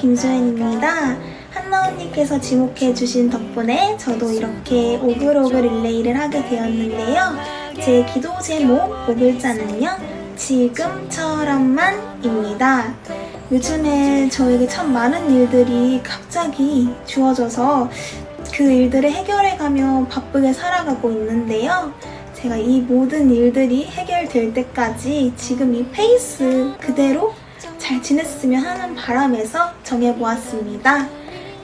김수현입니다. 한나 언니께서 지목해주신 덕분에 저도 이렇게 오글오글 릴레이를 하게 되었는데요. 제 기도 제목 5글자는요. 지금처럼만입니다. 요즘에 저에게 참 많은 일들이 갑자기 주어져서 그 일들을 해결해가며 바쁘게 살아가고 있는데요. 제가 이 모든 일들이 해결될 때까지 지금 이 페이스 그대로 잘 지냈으면 하는 바람에서 정해보았습니다.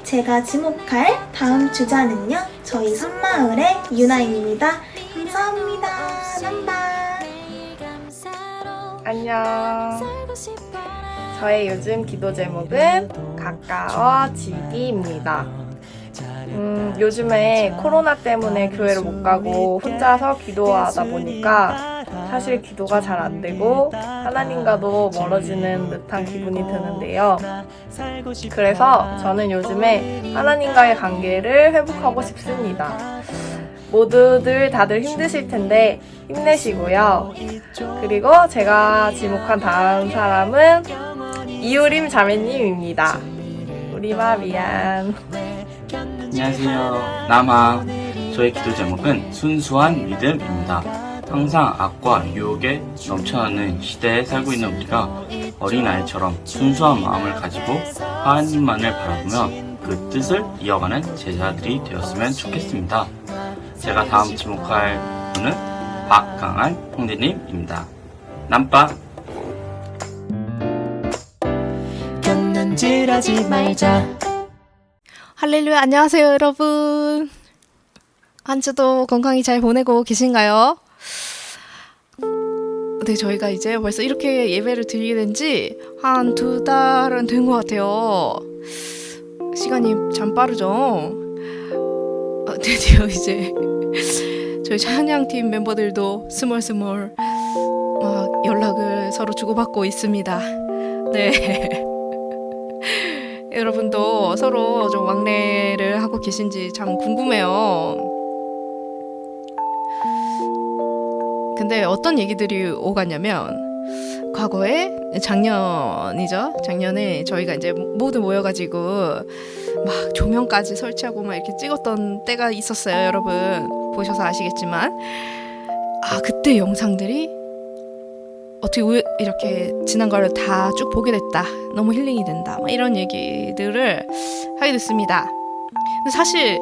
제가 지목할 다음 주자는요. 저희 섬마을의 유나입니다. 감사합니다. 남바. 안녕. 저의 요즘 기도 제목은 가까워지기입니다. 요즘에 코로나 때문에 교회를 못 가고 혼자서 기도하다 보니까 사실 기도가 잘 안 되고 하나님과도 멀어지는 듯한 기분이 드는데요. 그래서 저는 요즘에 하나님과의 관계를 회복하고 싶습니다. 모두들 다들 힘드실 텐데 힘내시고요. 그리고 제가 지목한 다음 사람은 이유림 자매님입니다. 우리마 미안. 안녕하세요. 남아. 저의 기도 제목은 순수한 믿음입니다. 항상 악과 유혹에 넘쳐나는 시대에 살고 있는 우리가 어린아이처럼 순수한 마음을 가지고 하나님만을 바라보며 그 뜻을 이어가는 제자들이 되었으면 좋겠습니다. 제가 다음 지목할 분은 박강한 형제님입니다. 남빠. 곁눈질하지 말자. 할렐루야, 안녕하세요 여러분. 한 주도 건강히 잘 보내고 계신가요? 네, 저희가 이제 벌써 이렇게 예배를 드리게 된 지 한 2달은 된 것 같아요. 시간이 참 빠르죠? 드디어 이제 저희 찬양팀 멤버들도 스멀스멀 막 연락을 서로 주고받고 있습니다. 네. 여러분도 서로 좀 왕래를 하고 계신지 참 궁금해요. 근데 어떤 얘기들이 오갔냐면 과거에 작년에 저희가 이제 모두 모여가지고 막 조명까지 설치하고 막 이렇게 찍었던 때가 있었어요. 여러분 보셔서 아시겠지만 그때 영상들이 어떻게 이렇게 지난 거를 다 쭉 보게 됐다. 너무 힐링이 된다. 막 이런 얘기들을 하게 됐습니다. 근데 사실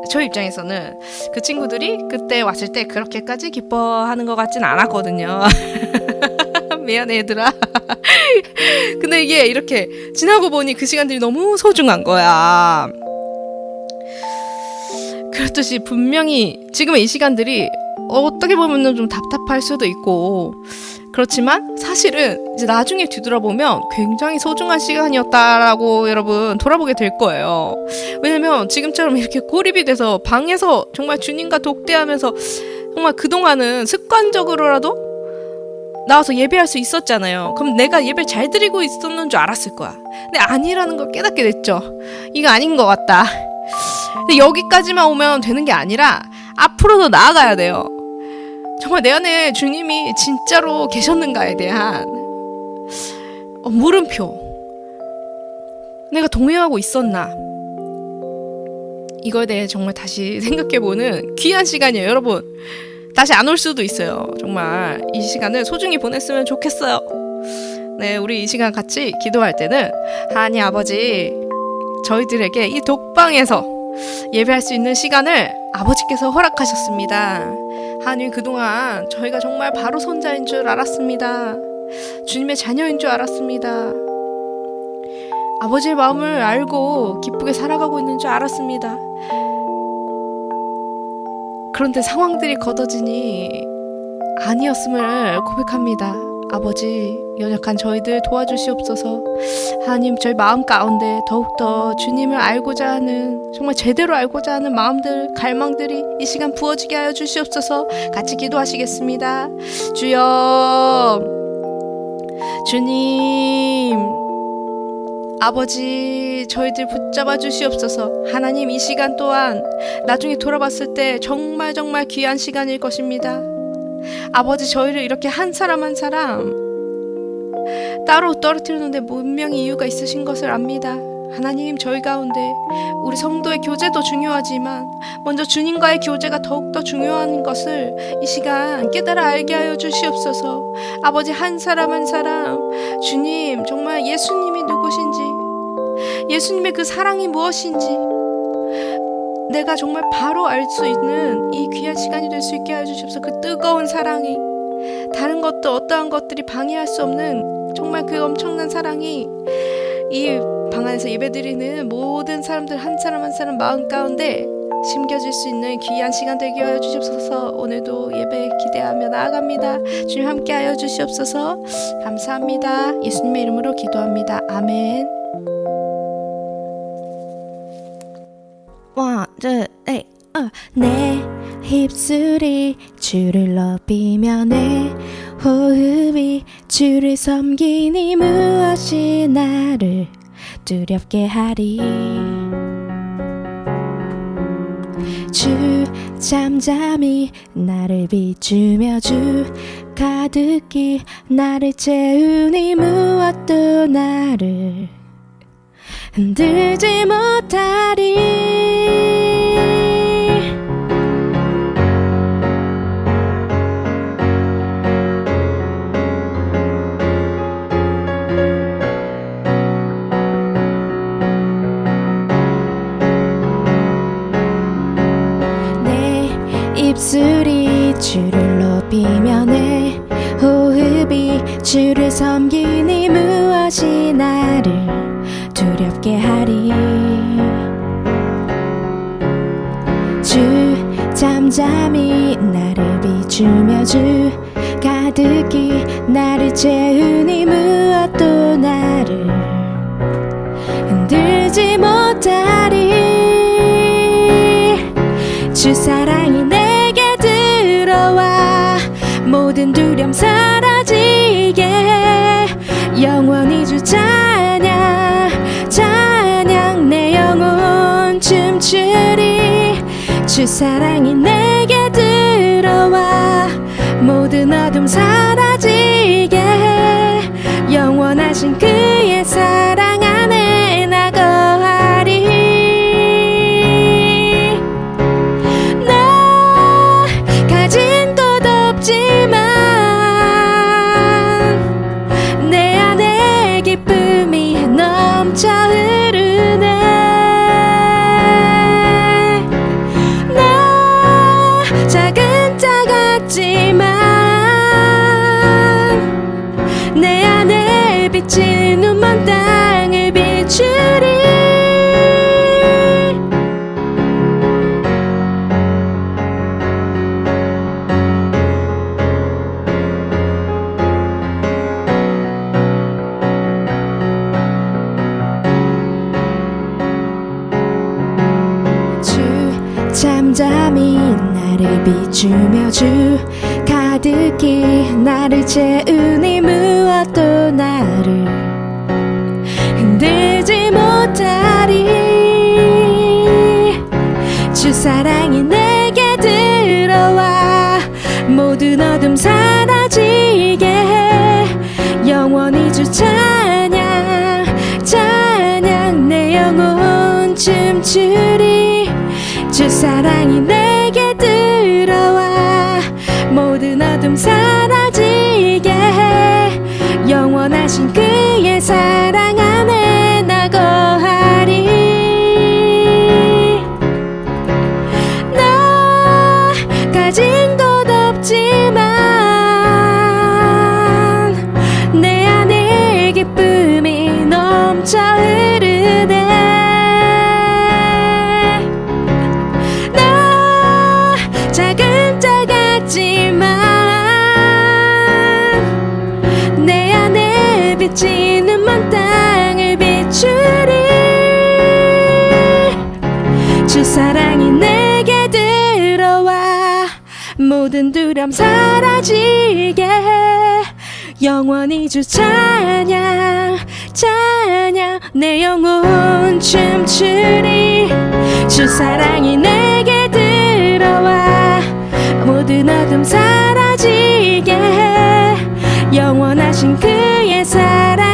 저희 입장에서는 그 친구들이 그때 왔을 때 그렇게까지 기뻐하는 것 같진 않았거든요. 미안해 얘들아. 근데 이게 이렇게 지나고 보니 그 시간들이 너무 소중한 거야. 그렇듯이 분명히 지금의 이 시간들이 어떻게 보면 좀 답답할 수도 있고 그렇지만 사실은 이제 나중에 뒤돌아보면 굉장히 소중한 시간이었다라고 여러분 돌아보게 될 거예요. 왜냐면 지금처럼 이렇게 고립이 돼서 방에서 정말 주님과 독대하면서 정말 그동안은 습관적으로라도 나와서 예배할 수 있었잖아요. 그럼 내가 예배를 잘 드리고 있었는 줄 알았을 거야. 근데 아니라는 걸 깨닫게 됐죠. 이거 아닌 것 같다. 근데 여기까지만 오면 되는 게 아니라 앞으로도 나아가야 돼요. 정말 내 안에 주님이 진짜로 계셨는가에 대한 물음표. 내가 동행하고 있었나? 이거에 대해 정말 다시 생각해보는 귀한 시간이에요, 여러분. 다시 안 올 수도 있어요. 정말 이 시간을 소중히 보냈으면 좋겠어요. 네, 우리 이 시간 같이 기도할 때는 하나님 아버지, 저희들에게 이 독방에서 예배할 수 있는 시간을 아버지께서 허락하셨습니다. 하나님, 그동안 저희가 정말 바로 손자인 줄 알았습니다. 주님의 자녀인 줄 알았습니다. 아버지의 마음을 알고 기쁘게 살아가고 있는 줄 알았습니다. 그런데 상황들이 걷어지니 아니었음을 고백합니다. 아버지, 연약한 저희들 도와주시옵소서. 하나님, 저희 마음 가운데 더욱더 주님을 알고자 하는, 정말 제대로 알고자 하는 마음들, 갈망들이 이 시간 부어지게 하여 주시옵소서. 같이 기도하시겠습니다. 주여, 주님, 아버지, 저희들 붙잡아 주시옵소서. 하나님, 이 시간 또한 나중에 돌아봤을 때 정말 귀한 시간일 것입니다. 아버지, 저희를 이렇게 한 사람 한 사람 따로 떨어뜨리는데 분명히 이유가 있으신 것을 압니다. 하나님, 저희 가운데 우리 성도의 교제도 중요하지만 먼저 주님과의 교제가 더욱더 중요한 것을 이 시간 깨달아 알게 하여 주시옵소서. 아버지, 한 사람 한 사람 주님, 정말 예수님이 누구신지, 예수님의 그 사랑이 무엇인지 내가 정말 바로 알 수 있는 이 귀한 시간이 될 수 있게 하여 주시옵소서. 그 뜨거운 사랑이, 다른 것도 어떠한 것들이 방해할 수 없는 정말 그 엄청난 사랑이 이 방 안에서 예배드리는 모든 사람들 한 사람 한 사람 마음 가운데 심겨질 수 있는 귀한 시간 되게 하여 주시옵소서. 오늘도 예배 기대하며 나아갑니다. 주님 함께 하여 주시옵소서. 감사합니다. 예수님의 이름으로 기도합니다. 아멘. One, two, three, 내 입술이 주를 높이며 내 호흡이 주를 섬기니 무엇이 나를 두렵게 하리. 주 잠잠히 나를 비추며 주 가득히 나를 채우니 무엇도 나를 흔들지 못하리. 입술이 주를 높이며 내 호흡이 주를 섬기니 무엇이 나를 두렵게 하리. 주 잠잠히 나를 비추며 주 가득히 나를 채우니 무엇도 나를 흔들지 못하리. 주 사랑이 내게 들어와 모든 두려움 사라지게 영원히 주 찬양 찬양 내 영혼 춤추리. 주 사랑이 내게 들어와 모든 어둠 사라지게 영원하신 그의 사랑 안에 나 거하리. 가진 것 없지만 내 안에 기쁨이 넘쳐 흐르네. 나 작은 자 같지만 내 안에 빛이 눈먼 땅을 비추리. 잠잠히 나를 비추며 주 가득히 나를 채우니 무엇도 나를 흔들지 못하리. 주 사랑이 내게 들어와 모든 어둠 사라지게 영원히 주 찬양 찬양 내 영혼 춤추리. 주 사랑이 내게 들어와 모든 어둠 사라지게 영원하신 그의 사랑 안에 나 거하리. 나 가진 것 없지만 내 안에 기쁨이 넘쳐 흐르네. 작은 자 같지만 내 안에 빛이 눈먼 땅을 비추리. 주 사랑이 내게 들어와 모든 두려움 사라지게 영원히 주 찬양 찬양 내 영혼 춤추리. 주 사랑이 내게 들어와 모든 어둠 사라지게 영원하신 그의 사랑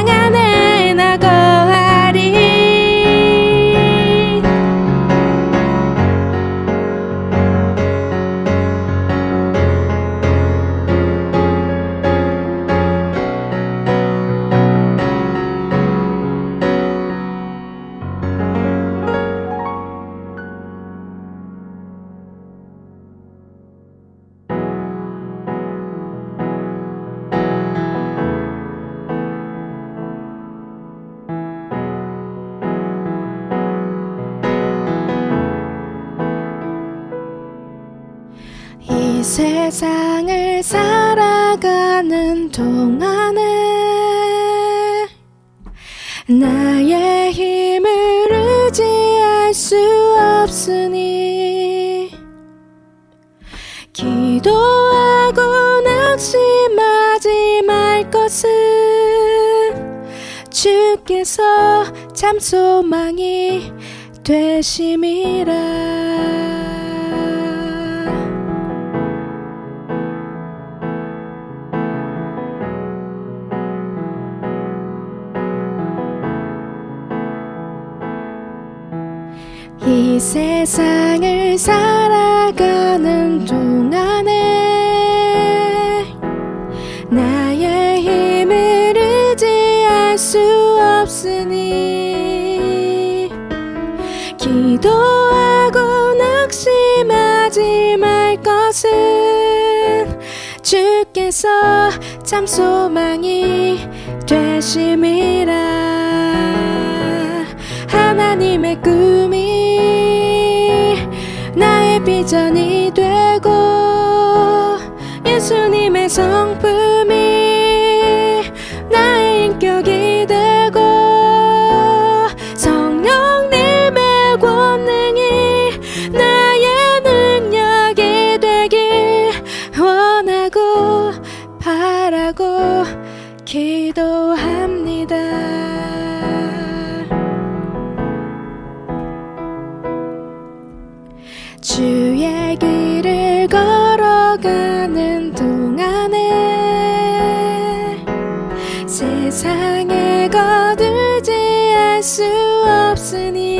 이 세상을 살아가는 동안에 나의 힘을 의지할 수 없으니 기도하고 낙심하지 말 것은 주께서 참 소망이 되심이라. 이 세상을 살아가는 동안에 나의 힘을 의지할 수 없으니 기도하고 낙심하지 말 것은 주께서 참 소망이 되심이라. 하나님의 꿈이 나의 비전이 되고 예수님의 성품이 나의 인격이 되고 성령님의 권능이 나의 능력이 되길 원하고 바라고 기도합니다. 주의 길을 걸어가는 동안에 세상에 거들지할 수 없으니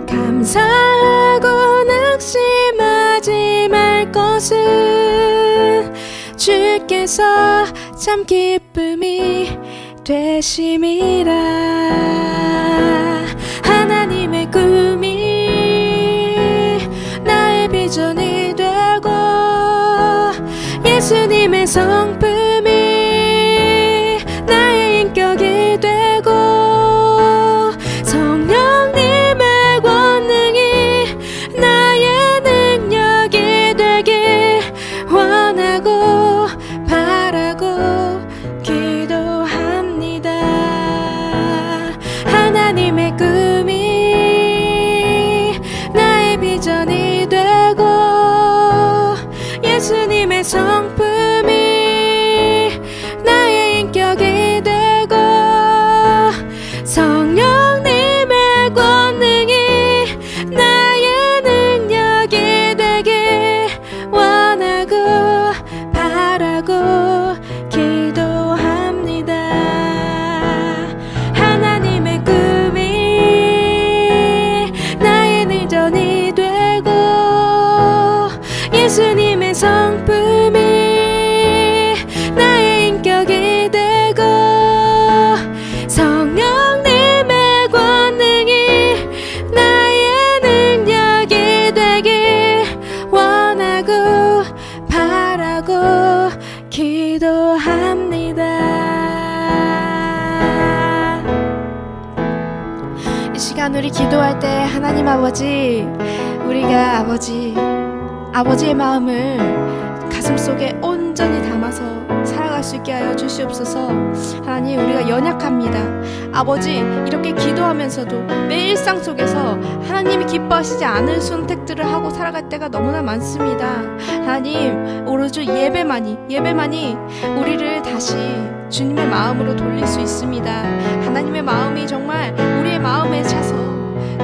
감사하고 낙심하지 말 것은 주께서 참 기쁨이 되심이라. 하나님의 꿈이 나의 비전이 되고 예수님의 성품이 나의 인격이 되고 성령님의 권능이 나의 능력이 되길 원하고 바라고 기도합니다. 하나님의 꿈이 나의 비전이 되고 예수님의 성품이 나의 인격이 되고 성령님의 권능이 나의 능력이 되길 원하고 바라고 기도합니다. 하나님의 꿈이 나의 비전이 되고 예수님의 성품이 나의 인격이 되고 성령님의 권능이 나의 능력이 되길 원하고 바라고 기도합니다. 이 시간 우리 기도할 때 하나님 아버지, 우리가 아버지의 마음을 가슴속에 온전히 담아서 살아갈 수 있게 하여 주시옵소서. 하나님, 우리가 연약합니다. 아버지, 이렇게 기도하면서도 매 일상 속에서 하나님이 기뻐하시지 않을 선택들을 하고 살아갈 때가 너무나 많습니다. 하나님, 오로지 예배만이 우리를 다시 주님의 마음으로 돌릴 수 있습니다. 하나님의 마음이 정말 우리의 마음에 차서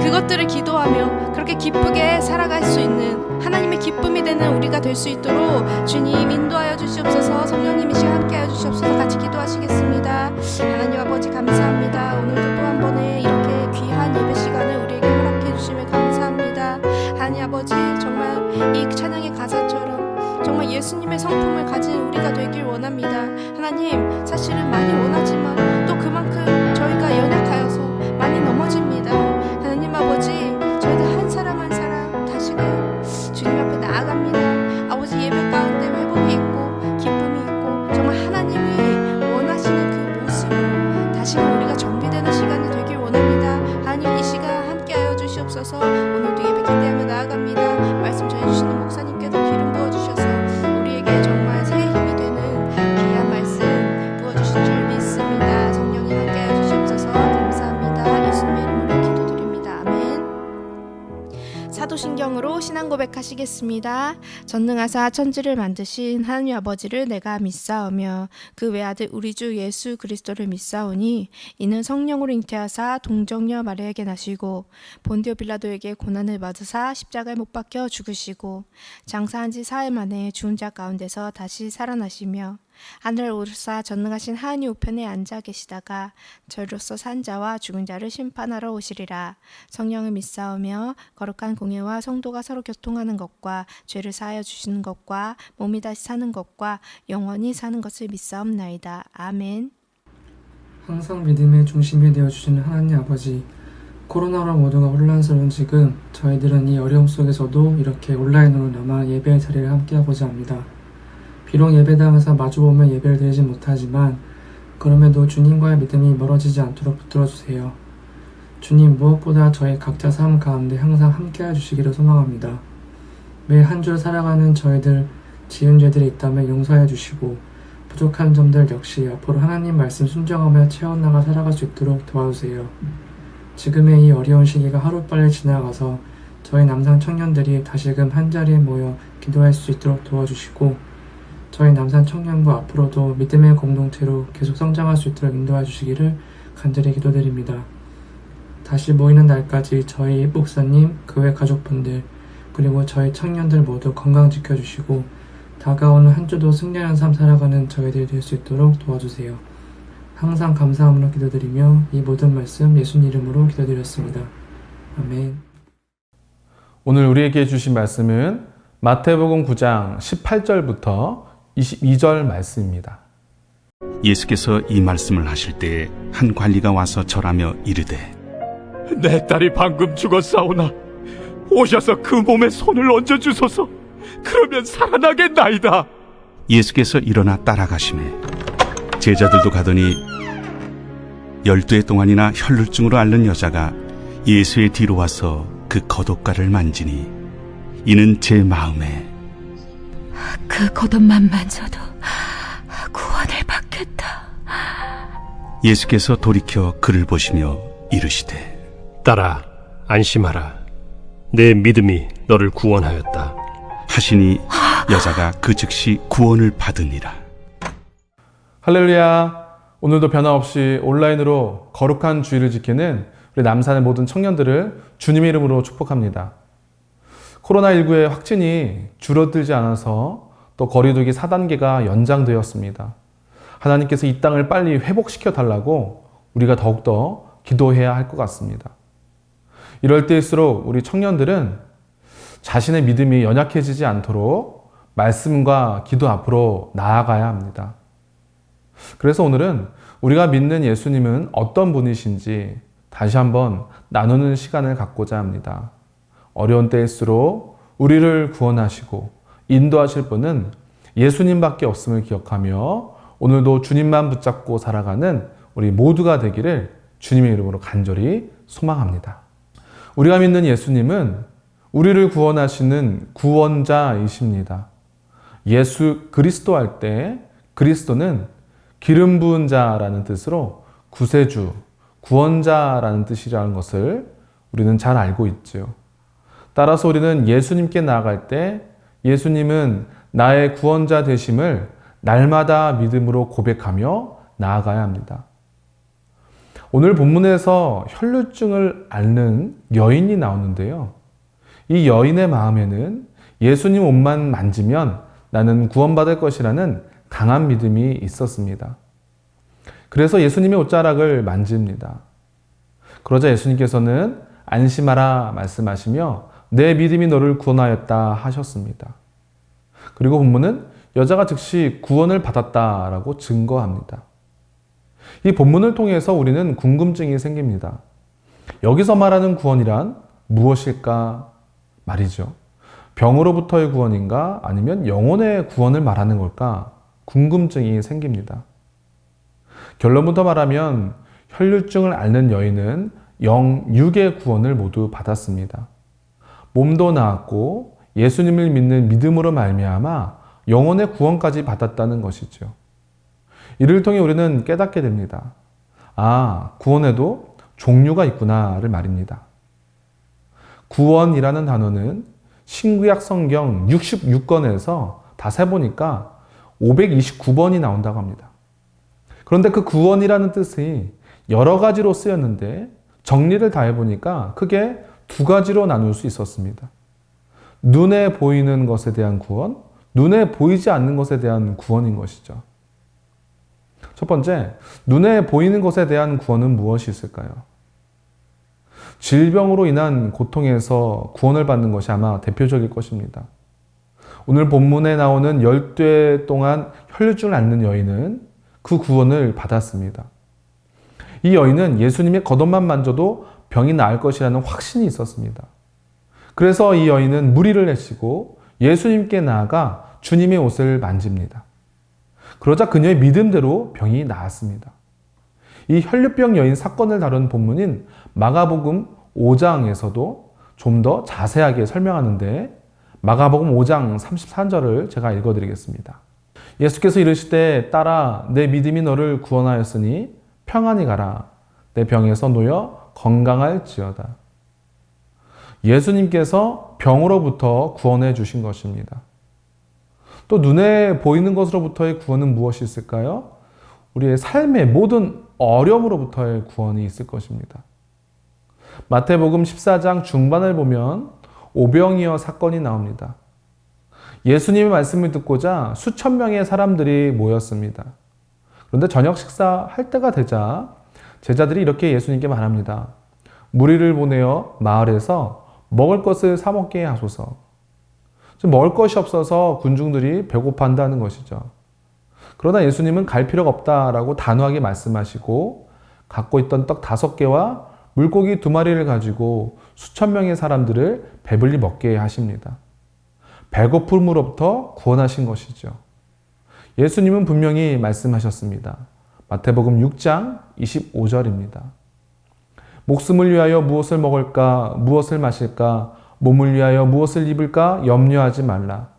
그것들을 기도하며 그렇게 기쁘게 살아갈 수 있는 하나님의 기쁨이 되는 우리가 될 수 있도록 주님 인도하여 주시옵소서. 성령님이 시간 함께하여 주시옵소서. 같이 기도하시겠습니다. 하나님 아버지 감사합니다. 오늘도 또 한 번에 이렇게 귀한 예배 시간을 우리에게 허락해 주시며 감사합니다. 하나님 아버지, 정말 이 찬양의 가사처럼 정말 예수님의 성품을 가진 우리가 되길 원합니다. 하나님, 사실은 많이 원하지만 또 그만큼 저희가 연약하여서 많이 넘어집니다. 하나님 아버지, 저희들 한 사람 한 사람 다시금 주님 앞에 나아갑니다. 아버지, 예배 가운데 회복이 있고 기쁨이 있고 정말 하나님이 원하시는 그 모습으로 다시금 우리가 정비되는 시간이 되길 원합니다. 하나님, 이 시간 함께하여 주시옵소서. 오늘도 예배 기대하며 나아갑니다. 말씀 전해주시는 사도신경으로 신앙 고백하시겠습니다. 전능하사 천지를 만드신 하나님 아버지를 내가 믿사오며 그 외아들 우리 주 예수 그리스도를 믿사오니 이는 성령으로 잉태하사 동정녀 마리아에게 나시고 본디오 빌라도에게 고난을 받으사 십자가에 못 박혀 죽으시고 장사한 지 사흘 만에 죽은 자 가운데서 다시 살아나시며 하늘 오르사 전능하신 하나님 우편에 앉아 계시다가 저희로서 산 자와 죽은 자를 심판하러 오시리라. 성령을 믿사오며 거룩한 공예와 성도가 서로 교통하는 것과 죄를 사하여 주시는 것과 몸이 다시 사는 것과 영원히 사는 것을 믿사옵나이다. 아멘. 항상 믿음의 중심이 되어주시는 하나님 아버지, 코로나로 모두가 혼란스러운 지금 저희들은 이 어려움 속에서도 이렇게 온라인으로나마 예배의 자리를 함께하고자 합니다. 비록 예배당에서 마주보며 예배를 드리지 못하지만 그럼에도 주님과의 믿음이 멀어지지 않도록 붙들어주세요. 주님, 무엇보다 저희 각자 삶 가운데 항상 함께해 주시기를 소망합니다. 매 한 줄 살아가는 저희들 지은 죄들이 있다면 용서해 주시고 부족한 점들 역시 앞으로 하나님 말씀 순종하며 채워나가 살아갈 수 있도록 도와주세요. 지금의 이 어려운 시기가 하루빨리 지나가서 저희 남산 청년들이 다시금 한자리에 모여 기도할 수 있도록 도와주시고 저희 남산 청년부 앞으로도 믿음의 공동체로 계속 성장할 수 있도록 인도해 주시기를 간절히 기도드립니다. 다시 모이는 날까지 저희 목사님, 교회 가족분들, 그리고 저희 청년들 모두 건강 지켜주시고 다가오는 한 주도 승리하는 삶 살아가는 저희들이 될 수 있도록 도와주세요. 항상 감사함으로 기도드리며 이 모든 말씀 예수님 이름으로 기도드렸습니다. 아멘. 오늘 우리에게 주신 말씀은 마태복음 9장 18절부터 22절 말씀입니다. 예수께서 이 말씀을 하실 때에 한 관리가 와서 절하며 이르되 내 딸이 방금 죽었사오나 오셔서 그 몸에 손을 얹어주소서. 그러면 살아나겠나이다. 예수께서 일어나 따라가시매 제자들도 가더니 12해 동안이나 혈루증으로 앓는 여자가 예수의 뒤로 와서 그 겉옷가를 만지니 이는 제 마음에 그 겉옷만 만져도 구원을 받겠다. 예수께서 돌이켜 그를 보시며 이르시되 딸아, 안심하라. 내 믿음이 너를 구원하였다 하시니 여자가 그 즉시 구원을 받으니라. 할렐루야. 오늘도 변함없이 온라인으로 거룩한 주의를 지키는 우리 남산의 모든 청년들을 주님의 이름으로 축복합니다. 코로나19의 확진이 줄어들지 않아서 또 거리두기 4단계가 연장되었습니다. 하나님께서 이 땅을 빨리 회복시켜 달라고 우리가 더욱더 기도해야 할 것 같습니다. 이럴 때일수록 우리 청년들은 자신의 믿음이 연약해지지 않도록 말씀과 기도 앞으로 나아가야 합니다. 그래서 오늘은 우리가 믿는 예수님은 어떤 분이신지 다시 한번 나누는 시간을 갖고자 합니다. 어려운 때일수록 우리를 구원하시고 인도하실 분은 예수님밖에 없음을 기억하며 오늘도 주님만 붙잡고 살아가는 우리 모두가 되기를 주님의 이름으로 간절히 소망합니다. 우리가 믿는 예수님은 우리를 구원하시는 구원자이십니다. 예수 그리스도 할 때 그리스도는 기름 부은 자라는 뜻으로 구세주, 구원자라는 뜻이라는 것을 우리는 잘 알고 있죠. 따라서 우리는 예수님께 나아갈 때 예수님은 나의 구원자 되심을 날마다 믿음으로 고백하며 나아가야 합니다. 오늘 본문에서 혈루증을 앓는 여인이 나오는데요. 이 여인의 마음에는 예수님 옷만 만지면 나는 구원받을 것이라는 강한 믿음이 있었습니다. 그래서 예수님의 옷자락을 만집니다. 그러자 예수님께서는 안심하라 말씀하시며 내 믿음이 너를 구원하였다 하셨습니다. 그리고 본문은 여자가 즉시 구원을 받았다라고 증거합니다. 이 본문을 통해서 우리는 궁금증이 생깁니다. 여기서 말하는 구원이란 무엇일까 말이죠. 병으로부터의 구원인가 아니면 영혼의 구원을 말하는 걸까 궁금증이 생깁니다. 결론부터 말하면 혈루증을 앓는 여인은 영육의 구원을 모두 받았습니다. 몸도 나았고 예수님을 믿는 믿음으로 말미암아 영혼의 구원까지 받았다는 것이죠. 이를 통해 우리는 깨닫게 됩니다. 아, 구원에도 종류가 있구나를 말입니다. 구원이라는 단어는 신구약 성경 66권에서 다 세보니까 529번이 나온다고 합니다. 그런데 그 구원이라는 뜻이 여러 가지로 쓰였는데 정리를 다 해보니까 크게 두 가지로 나눌 수 있었습니다. 눈에 보이는 것에 대한 구원, 눈에 보이지 않는 것에 대한 구원인 것이죠. 첫 번째, 눈에 보이는 것에 대한 구원은 무엇이 있을까요? 질병으로 인한 고통에서 구원을 받는 것이 아마 대표적일 것입니다. 오늘 본문에 나오는 12회 동안 혈류증을 앓는 여인은 그 구원을 받았습니다. 이 여인은 예수님의 겉옷만 만져도 병이 나을 것이라는 확신이 있었습니다. 그래서 이 여인은 무리를 내치고 예수님께 나아가 주님의 옷을 만집니다. 그러자 그녀의 믿음대로 병이 나았습니다. 이 혈류병 여인 사건을 다룬 본문인 마가복음 5장에서도 좀 더 자세하게 설명하는데 마가복음 5장 33절을 제가 읽어드리겠습니다. 예수께서 이르시되 딸아 내 믿음이 너를 구원하였으니 평안히 가라 내 병에서 놓여 건강할지어다. 예수님께서 병으로부터 구원해 주신 것입니다. 또 눈에 보이는 것으로부터의 구원은 무엇이 있을까요? 우리의 삶의 모든 어려움으로부터의 구원이 있을 것입니다. 마태복음 14장 중반을 보면 오병이어 사건이 나옵니다. 예수님의 말씀을 듣고자 수천 명의 사람들이 모였습니다. 그런데 저녁 식사할 때가 되자 제자들이 이렇게 예수님께 말합니다. 무리를 보내어 마을에서 먹을 것을 사 먹게 하소서. 먹을 것이 없어서 군중들이 배고파한다는 것이죠. 그러나 예수님은 갈 필요가 없다라고 단호하게 말씀하시고 갖고 있던 떡 5개와 물고기 2마리를 가지고 수천 명의 사람들을 배불리 먹게 하십니다. 배고픔으로부터 구원하신 것이죠. 예수님은 분명히 말씀하셨습니다. 마태복음 6장 25절입니다. 목숨을 위하여 무엇을 먹을까, 무엇을 마실까, 몸을 위하여 무엇을 입을까 염려하지 말라.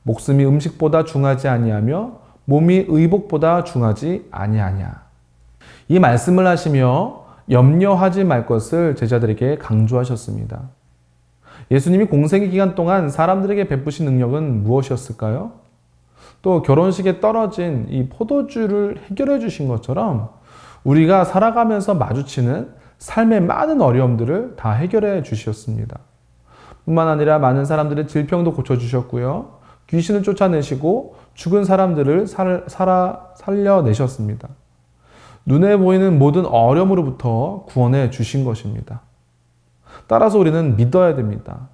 목숨이 음식보다 중하지 아니하며 몸이 의복보다 중하지 아니하냐. 이 말씀을 하시며 염려하지 말 것을 제자들에게 강조하셨습니다. 예수님이 공생의 기간 동안 사람들에게 베푸신 능력은 무엇이었을까요? 또 결혼식에 떨어진 이 포도주를 해결해 주신 것처럼 우리가 살아가면서 마주치는 삶의 많은 어려움들을 다 해결해 주셨습니다. 뿐만 아니라 많은 사람들의 질병도 고쳐주셨고요. 귀신을 쫓아내시고 죽은 사람들을 살려내셨습니다. 눈에 보이는 모든 어려움으로부터 구원해 주신 것입니다. 따라서 우리는 믿어야 됩니다.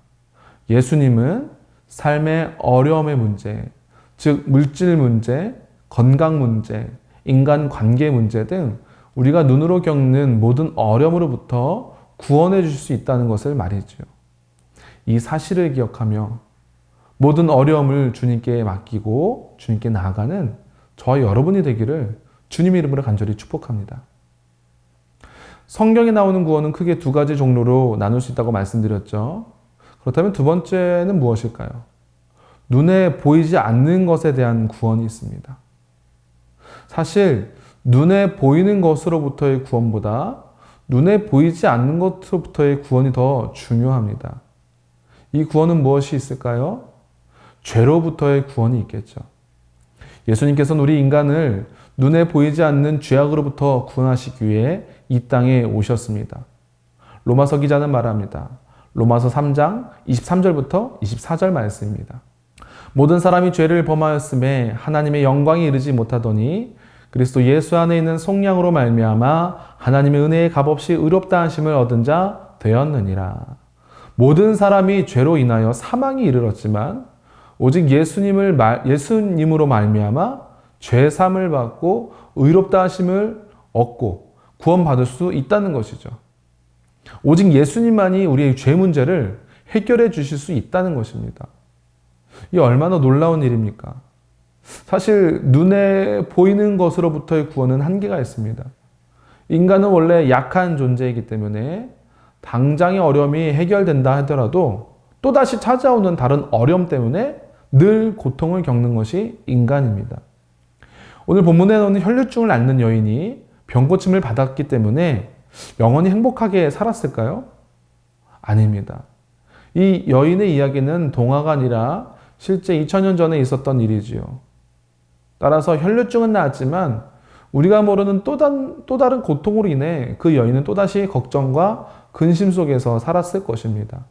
예수님은 삶의 어려움의 문제, 즉 물질 문제, 건강 문제, 인간관계 문제 등 우리가 눈으로 겪는 모든 어려움으로부터 구원해 주실 수 있다는 것을 말이죠. 이 사실을 기억하며 모든 어려움을 주님께 맡기고 주님께 나아가는 저와 여러분이 되기를 주님 이름으로 간절히 축복합니다. 성경에 나오는 구원은 크게 2가지 종류로 나눌 수 있다고 말씀드렸죠. 그렇다면 두 번째는 무엇일까요? 눈에 보이지 않는 것에 대한 구원이 있습니다. 사실 눈에 보이는 것으로부터의 구원보다 눈에 보이지 않는 것으로부터의 구원이 더 중요합니다. 이 구원은 무엇이 있을까요? 죄로부터의 구원이 있겠죠. 예수님께서는 우리 인간을 눈에 보이지 않는 죄악으로부터 구원하시기 위해 이 땅에 오셨습니다. 로마서 기자는 말합니다. 로마서 3장 23절부터 24절 말씀입니다. 모든 사람이 죄를 범하였음에 하나님의 영광에 이르지 못하더니 그리스도 예수 안에 있는 속량으로 말미암아 하나님의 은혜의 값없이 의롭다 하심을 얻은 자 되었느니라. 모든 사람이 죄로 인하여 사망에 이르렀지만 오직 예수님으로 말미암아 죄 사함을 받고 의롭다 하심을 얻고 구원받을 수 있다는 것이죠. 오직 예수님만이 우리의 죄 문제를 해결해 주실 수 있다는 것입니다. 이 얼마나 놀라운 일입니까? 사실 눈에 보이는 것으로부터의 구원은 한계가 있습니다. 인간은 원래 약한 존재이기 때문에 당장의 어려움이 해결된다 하더라도 또다시 찾아오는 다른 어려움 때문에 늘 고통을 겪는 것이 인간입니다. 오늘 본문에 나오는 혈류증을 앓는 여인이 병고침을 받았기 때문에 영원히 행복하게 살았을까요? 아닙니다. 이 여인의 이야기는 동화가 아니라 실제 2000년 전에 있었던 일이지요. 따라서 혈류증은 나았지만 우리가 모르는 또 다른 고통으로 인해 그 여인은 또다시 걱정과 근심 속에서 살았을 것입니다.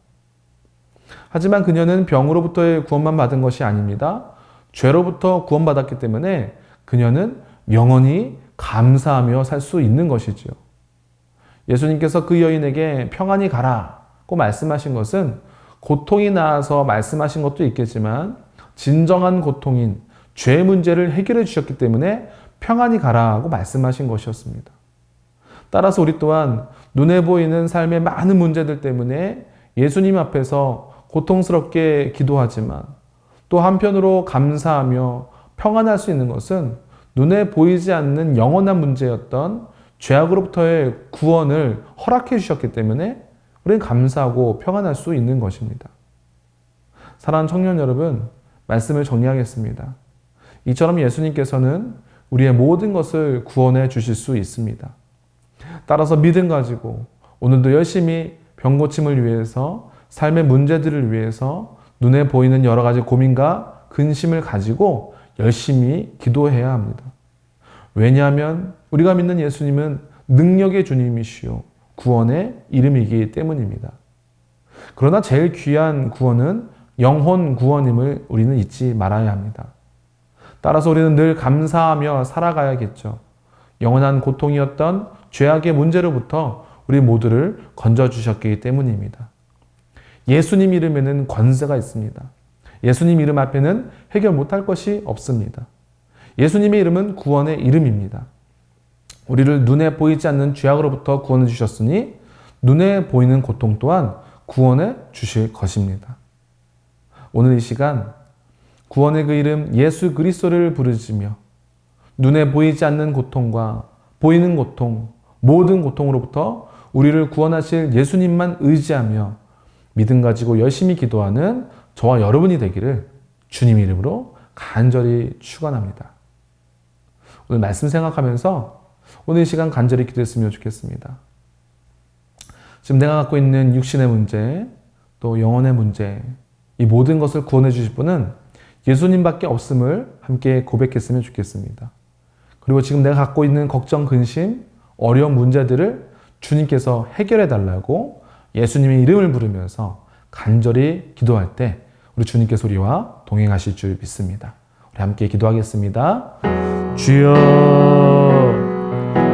하지만 그녀는 병으로부터의 구원만 받은 것이 아닙니다. 죄로부터 구원받았기 때문에 그녀는 영원히 감사하며 살 수 있는 것이지요. 예수님께서 그 여인에게 평안히 가라고 말씀하신 것은 고통이 나아서 말씀하신 것도 있겠지만 진정한 고통인 죄 문제를 해결해 주셨기 때문에 평안히 가라고 말씀하신 것이었습니다. 따라서 우리 또한 눈에 보이는 삶의 많은 문제들 때문에 예수님 앞에서 고통스럽게 기도하지만 또 한편으로 감사하며 평안할 수 있는 것은 눈에 보이지 않는 영원한 문제였던 죄악으로부터의 구원을 허락해 주셨기 때문에 우리는 감사하고 평안할 수 있는 것입니다. 사랑하는 청년 여러분, 말씀을 정리하겠습니다. 이처럼 예수님께서는 우리의 모든 것을 구원해 주실 수 있습니다. 따라서 믿음 가지고 오늘도 열심히 병고침을 위해서 삶의 문제들을 위해서 눈에 보이는 여러 가지 고민과 근심을 가지고 열심히 기도해야 합니다. 왜냐하면 우리가 믿는 예수님은 능력의 주님이시요 구원의 이름이기 때문입니다. 그러나 제일 귀한 구원은 영혼 구원임을 우리는 잊지 말아야 합니다. 따라서 우리는 늘 감사하며 살아가야겠죠. 영원한 고통이었던 죄악의 문제로부터 우리 모두를 건져주셨기 때문입니다. 예수님 이름에는 권세가 있습니다. 예수님 이름 앞에는 해결 못할 것이 없습니다. 예수님의 이름은 구원의 이름입니다. 우리를 눈에 보이지 않는 죄악으로부터 구원해 주셨으니 눈에 보이는 고통 또한 구원해 주실 것입니다. 오늘 이 시간 구원의 그 이름 예수 그리스도를 부르짖으며 눈에 보이지 않는 고통과 보이는 고통, 모든 고통으로부터 우리를 구원하실 예수님만 의지하며 믿음 가지고 열심히 기도하는 저와 여러분이 되기를 주님 이름으로 간절히 축원합니다. 오늘 말씀 생각하면서 오늘 이 시간 간절히 기도했으면 좋겠습니다. 지금 내가 갖고 있는 육신의 문제, 또 영혼의 문제, 이 모든 것을 구원해 주실 분은 예수님밖에 없음을 함께 고백했으면 좋겠습니다. 그리고 지금 내가 갖고 있는 걱정, 근심, 어려운 문제들을 주님께서 해결해 달라고 예수님의 이름을 부르면서 간절히 기도할 때 우리 주님께서 우리와 동행하실 줄 믿습니다. 우리 함께 기도하겠습니다. 주여,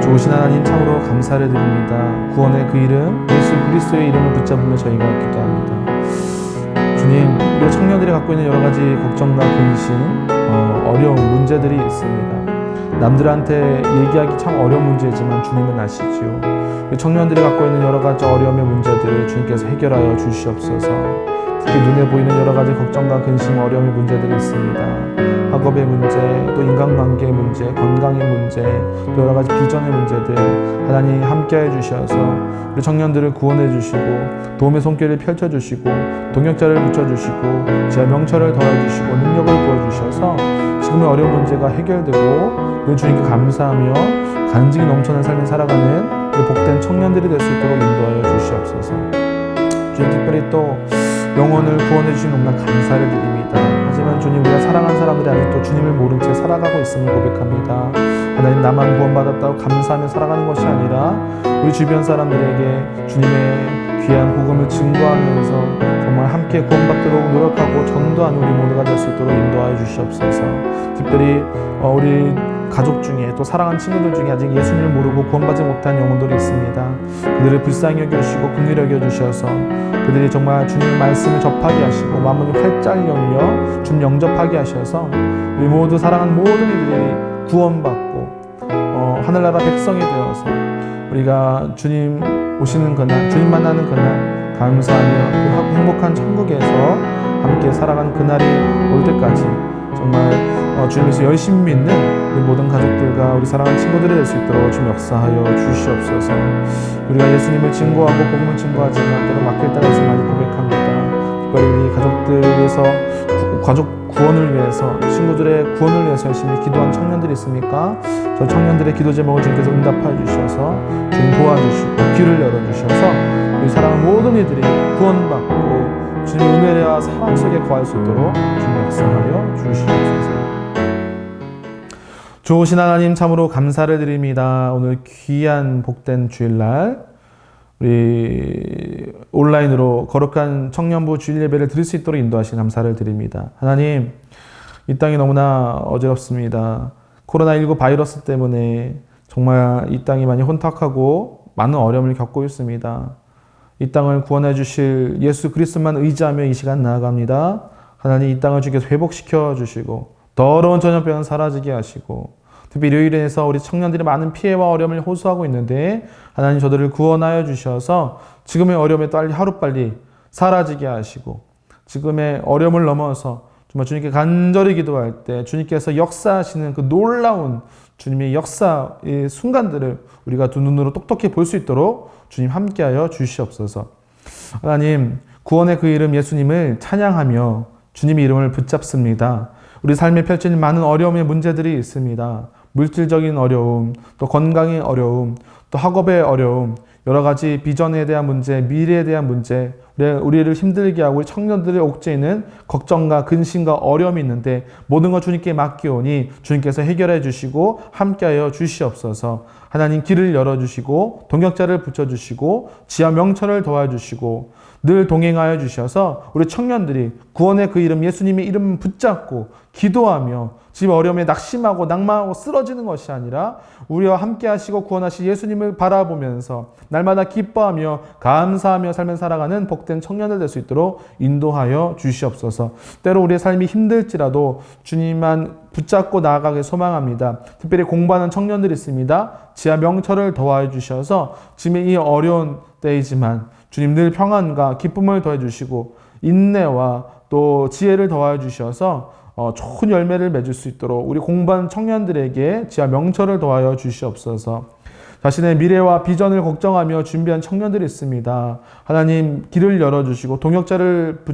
좋으신 하나님 참으로 감사를 드립니다. 구원의 그 이름 예수 그리스도의 이름을 붙잡으며 저희가 기도합니다. 주님, 우리 청년들이 갖고 있는 여러 가지 걱정과 근심, 어려운 문제들이 있습니다. 남들한테 얘기하기 참 어려운 문제지만 주님은 아시지요. 우리 청년들이 갖고 있는 여러 가지 어려움의 문제들을 주님께서 해결하여 주시옵소서. 특히 눈에 보이는 여러 가지 걱정과 근심, 어려움의 문제들이 있습니다. 학업의 문제, 또 인간관계의 문제, 건강의 문제, 또 여러 가지 비전의 문제들 하나님 함께해 주셔서 우리 청년들을 구원해 주시고 도움의 손길을 펼쳐주시고 동역자를 붙여주시고 지하 명철을 더해주시고 능력을 부어주셔서 지금의 어려운 문제가 해결되고 늘 주님께 감사하며 간증이 넘쳐난 삶을 살아가는 우리 복된 청년들이 될 수 있도록 인도하여 주시옵소서. 주님, 특별히 또 영혼을 구원해 주신 너무나 감사를 드립니다. 하지만 주님, 우리가 사랑한 사람들이 아직도 주님을 모른 채 살아가고 있음을 고백합니다. 하나님, 나만 구원받았다고 감사하며 살아가는 것이 아니라 우리 주변 사람들에게 주님의 귀한 복음을 증거하면서 정말 함께 구원받도록 노력하고 전도하는 우리 모두가 될 수 있도록 인도하여 주시옵소서. 특별히 우리 가족 중에 또 사랑하는 친구들 중에 아직 예수님을 모르고 구원받지 못한 영혼들이 있습니다. 그들을 불쌍히 여겨주시고 긍휼히 여겨주셔서 그들이 정말 주님의 말씀을 접하게 하시고 마음을 활짝 열려 주님 영접하게 하셔서 우리 모두 사랑하는 모든 이들이 구원받고 하늘나라 백성이 되어서 우리가 주님 오시는 그날, 주님 만나는 그날 감사하며 그 행복한 천국에서 함께 살아가는 그날이 올 때까지 정말 주님께서 열심히 믿는 우리 모든 가족들과 우리 사랑하는 친구들이 될 수 있도록 좀 역사하여 주시옵소서. 우리가 예수님을 증거하고 복음을 증거하지만 때로 맡길 때가 있어 많이 고백합니다. 특별히 우리 가족들 위해서 가족 구원을 위해서 친구들의 구원을 위해서 열심히 기도한 청년들이 있습니까? 저 청년들의 기도 제목을 주님께서 응답하여 주셔서 주님 도와주시고 귀를 열어주셔서 우리 사랑하는 모든 이들이 구원받고 주님의 은혜와 사랑 속에 거할 수 있도록 주님 역사하여 주시옵소서. 좋으신 하나님 참으로 감사를 드립니다. 오늘 귀한 복된 주일날 우리 온라인으로 거룩한 청년부 주일 예배를 드릴 수 있도록 인도하신 감사를 드립니다. 하나님, 이 땅이 너무나 어지럽습니다. 코로나19 바이러스 때문에 정말 이 땅이 많이 혼탁하고 많은 어려움을 겪고 있습니다. 이 땅을 구원해 주실 예수 그리스도만 의지하며 이 시간 나아갑니다. 하나님, 이 땅을 주께서 회복시켜 주시고 더러운 전염병은 사라지게 하시고 특히 이로 인해서 우리 청년들이 많은 피해와 어려움을 호소하고 있는데 하나님 저들을 구원하여 주셔서 지금의 어려움에 빨리 하루빨리 사라지게 하시고 지금의 어려움을 넘어서 정말 주님께 간절히 기도할 때 주님께서 역사하시는 그 놀라운 주님의 역사의 순간들을 우리가 두 눈으로 똑똑히 볼 수 있도록 주님 함께하여 주시옵소서. 하나님, 구원의 그 이름 예수님을 찬양하며 주님의 이름을 붙잡습니다. 우리 삶에 펼쳐진 많은 어려움의 문제들이 있습니다. 물질적인 어려움, 또 건강의 어려움, 또 학업의 어려움, 여러 가지 비전에 대한 문제, 미래에 대한 문제, 우리를 힘들게 하고 우리 청년들의 옥죄이는 걱정과 근심과 어려움이 있는데 모든 것 주님께 맡기오니 주님께서 해결해 주시고 함께하여 주시옵소서. 하나님, 길을 열어주시고 동역자를 붙여주시고 지하 명철을 도와주시고 늘 동행하여 주셔서 우리 청년들이 구원의 그 이름 예수님의 이름 붙잡고 기도하며 지금 어려움에 낙심하고 낭망하고 쓰러지는 것이 아니라 우리와 함께 하시고 구원하실 예수님을 바라보면서 날마다 기뻐하며 감사하며 삶을 살아가는 복된 청년들 될 수 있도록 인도하여 주시옵소서. 때로 우리의 삶이 힘들지라도 주님만 붙잡고 나아가길 소망합니다. 특별히 공부하는 청년들이 있습니다. 지하 명철을 도와주셔서 지금 이 어려운 때이지만 주님 늘 평안과 기쁨을 더해주시고 인내와 또 지혜를 더해주셔서 좋은 열매를 맺을 수 있도록 우리 공부하는 청년들에게 지하 명철을 더하여 주시옵소서. 자신의 미래와 비전을 걱정하며 준비한 청년들이 있습니다. 하나님, 길을 열어주시고 동역자를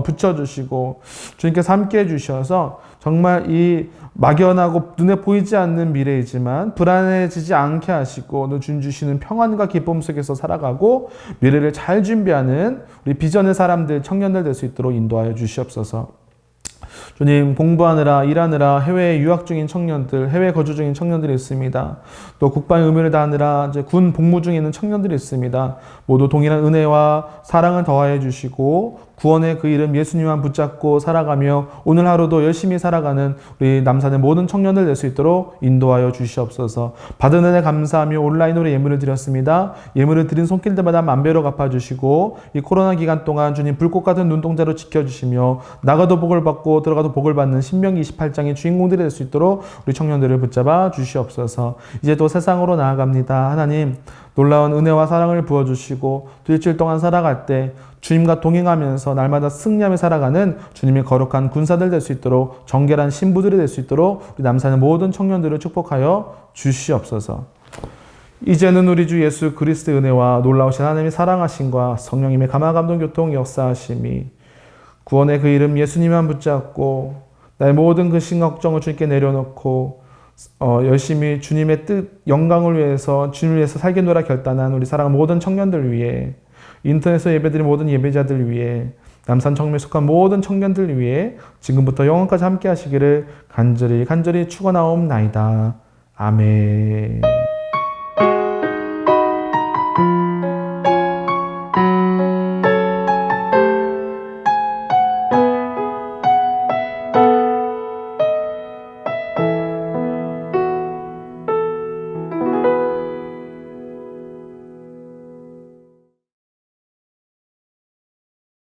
붙여주시고 주님께서 함께 해주셔서 정말 이 막연하고 눈에 보이지 않는 미래이지만 불안해지지 않게 하시고 주님 주시는 평안과 기쁨 속에서 살아가고 미래를 잘 준비하는 우리 비전의 사람들, 청년들 될 수 있도록 인도하여 주시옵소서. 주님, 공부하느라 일하느라 해외에 유학 중인 청년들, 해외 거주 중인 청년들이 있습니다. 또 국방의 의무를 다하느라 이제 군 복무 중에 있는 청년들이 있습니다. 모두 동일한 은혜와 사랑을 더하여 주시고 구원의 그 이름 예수님만 붙잡고 살아가며 오늘 하루도 열심히 살아가는 우리 남산의 모든 청년들 될 수 있도록 인도하여 주시옵소서. 받은 은혜 감사하며 온라인으로 예물을 드렸습니다. 예물을 드린 손길들마다 만배로 갚아주시고 이 코로나 기간 동안 주님 불꽃 같은 눈동자로 지켜주시며 나가도 복을 받고 들어가도 복을 받는 신명기 28장의 주인공들이 될 수 있도록 우리 청년들을 붙잡아 주시옵소서. 이제 또 세상으로 나아갑니다. 하나님, 놀라운 은혜와 사랑을 부어주시고 또 일주일 동안 살아갈 때 주님과 동행하면서 날마다 승리하며 살아가는 주님의 거룩한 군사들 될 수 있도록 정결한 신부들이 될 수 있도록 우리 남산의 모든 청년들을 축복하여 주시옵소서. 이제는 우리 주 예수 그리스도의 은혜와 놀라우신 하나님의 사랑하심과 성령님의 감화감동 교통 역사하심이 구원의 그 이름 예수님만 붙잡고 나의 모든 근심 걱정을 주님께 내려놓고 열심히 주님의 뜻, 영광을 위해서 주님을 위해서 살겠노라 결단한 우리 사랑하는 모든 청년들 위해 인터넷에서 예배드린 모든 예배자들 위해 남산 청년에 속한 모든 청년들 위해 지금부터 영원까지 함께 하시기를 간절히 축원하옵나이다. 아멘.